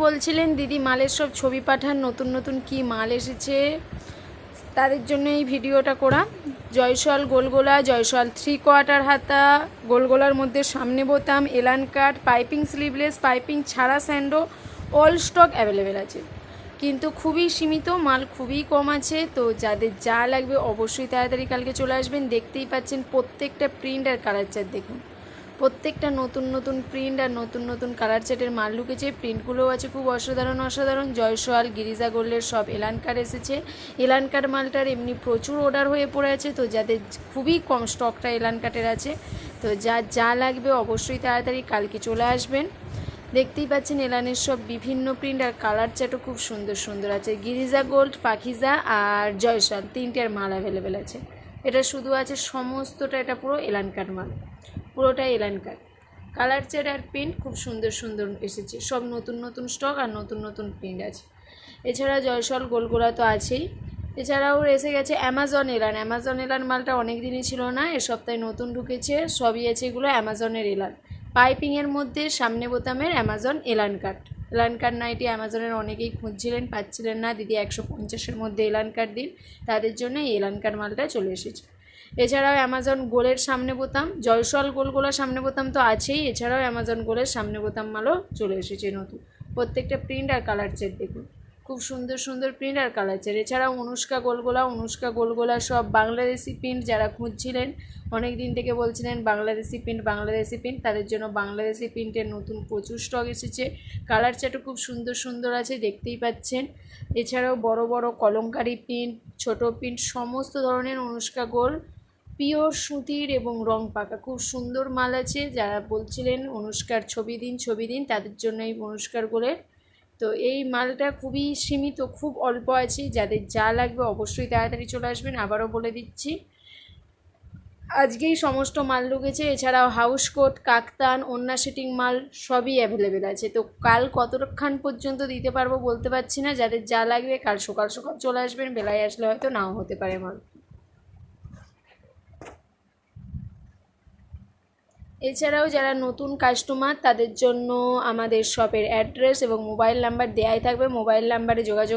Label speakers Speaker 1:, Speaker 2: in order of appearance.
Speaker 1: বলছিলেন দিদি মালের সব ছবি পাঠান, নতুন নতুন কি মাল এসেছে, তাদের জন্য এই ভিডিওটা করা। জয়সওয়াল গোলগোলা, জয়সওয়াল 3/4 হাতা, গোলগোলার মধ্যে সামনে বোতাম, এলান কাট, পাইপিং স্লিভলেস, পাইপিং ছাড়া স্যান্ডো, অল স্টক অ্যাভেলেবেল আছে, কিন্তু খুবই সীমিত মাল, খুবই কম আছে। তো যাদের যা লাগবে অবশ্যই তাড়াতাড়ি কালকে চলে আসবেন। দেখতেই পাচ্ছেন প্রত্যেকটা প্রিন্ট আর কালার চার্ট দেখুন, প্রত্যেকটা নতুন নতুন প্রিন্ট আর নতুন নতুন কালার চার্টের মাল ঢুকেছে। প্রিন্টগুলোও আছে খুব অসাধারণ অসাধারণ। জয়সওয়াল, গিরিজা গোল্ডের সব এলানকার এসেছে। এলানকার মালটার এমনি প্রচুর অর্ডার হয়ে পড়ে আছে, তো যাদের খুবই কম স্টকটা এলানকাটের আছে, তো যা লাগবে অবশ্যই তাড়াতাড়ি কালকে চলে আসবেন। দেখতেই পাচ্ছেন এলানের সব বিভিন্ন প্রিন্ট আর কালার চার্টও খুব সুন্দর সুন্দর আছে। গিরিজা গোল্ড, পাখিজা আর জয়সওয়াল তিনটের মাল অ্যাভেলেবেল আছে। এটা শুধু আছে সমস্তটা, এটা পুরো এলানকার মাল, পুরোটাই এলানকার। কালার চার্ট আর প্রিন্ট খুব সুন্দর সুন্দর এসেছে, সব নতুন নতুন স্টক আর নতুন নতুন প্রিন্ট আছে। এছাড়া জয়সওয়াল গোলগোলা তো আছেই, এছাড়াও এসে গেছে অ্যামাজন এলান। অ্যামাজন এলান মালটা অনেক দিনই ছিল না, এ সপ্তাহে নতুন ঢুকেছে, সবই আছে এগুলো অ্যামাজনের এলান। পাইপিংয়ের মধ্যে সামনে বোতামের অ্যামাজন এলান কাট। এলান কাট নাইটি অ্যামাজনের অনেকেই খুঁজছিলেন, পাচ্ছিলেন না, দিদি 150-এর মধ্যে এলান কাট দিন, তাদের জন্য এই এলান কাট মালটা চলে এসেছে। এছাড়াও অ্যামাজন গোলের সামনে বোতাম, জয়সওয়াল গোলগোলার সামনে বোতাম তো আছেই, এছাড়াও অ্যামাজন গোলের সামনে বোতাম মালও চলে এসেছে নতুন। প্রত্যেকটা প্রিন্ট আর কালার চার্ট দেখুন, খুব সুন্দর সুন্দর প্রিন্ট আর কালার চার্ট। এছাড়াও অনুষ্কা গোলগোলা সব বাংলাদেশি প্রিন্ট, যারা খুঁজছিলেন অনেক দিন থেকে বলছিলেন বাংলাদেশি প্রিন্ট, তাদের জন্য বাংলাদেশি প্রিন্টের নতুন প্রচুর স্টক এসেছে। কালার চার্টও খুব সুন্দর সুন্দর আছে, দেখতেই পাচ্ছেন। এছাড়াও বড় বড় কলমকারি প্রিন্ট, ছোট প্রিন্ট, সমস্ত ধরনের অনুষ্কা গোল পিওর সুতির এবং রং পাকা খুব সুন্দর মাল আছে। যারা বলছিলেন অনুষ্কার ছবি দিন, তাদের জন্য এই অনুষ্কার গোলের। তো এই মালটা খুবই সীমিত, খুব অল্প আছে, যাদের যা লাগবে অবশ্যই তাড়াতাড়ি চলে আসবেন। আবারও বলে দিচ্ছি, আজকেই সমস্ত মাল ঢুকেছে। এছাড়াও হাউস কোট, কাকতান, ওন্না সেটিং মাল সবই অ্যাভেলেবেল আছে। তো কাল কতক্ষণ পর্যন্ত দিতে পারবো বলতে পারছি না, যাদের যা লাগবে কাল সকাল সকাল চলে আসবেন, বেলায় আসলে হয়তো নাও হতে পারে মাল। এছাড়াও যারা নতুন কাস্টমার তাদের জন্য আমাদের শপের অ্যাড্রেস এবং মোবাইল নাম্বার দেওয়াই থাকবে, মোবাইল নাম্বারে যোগাযোগ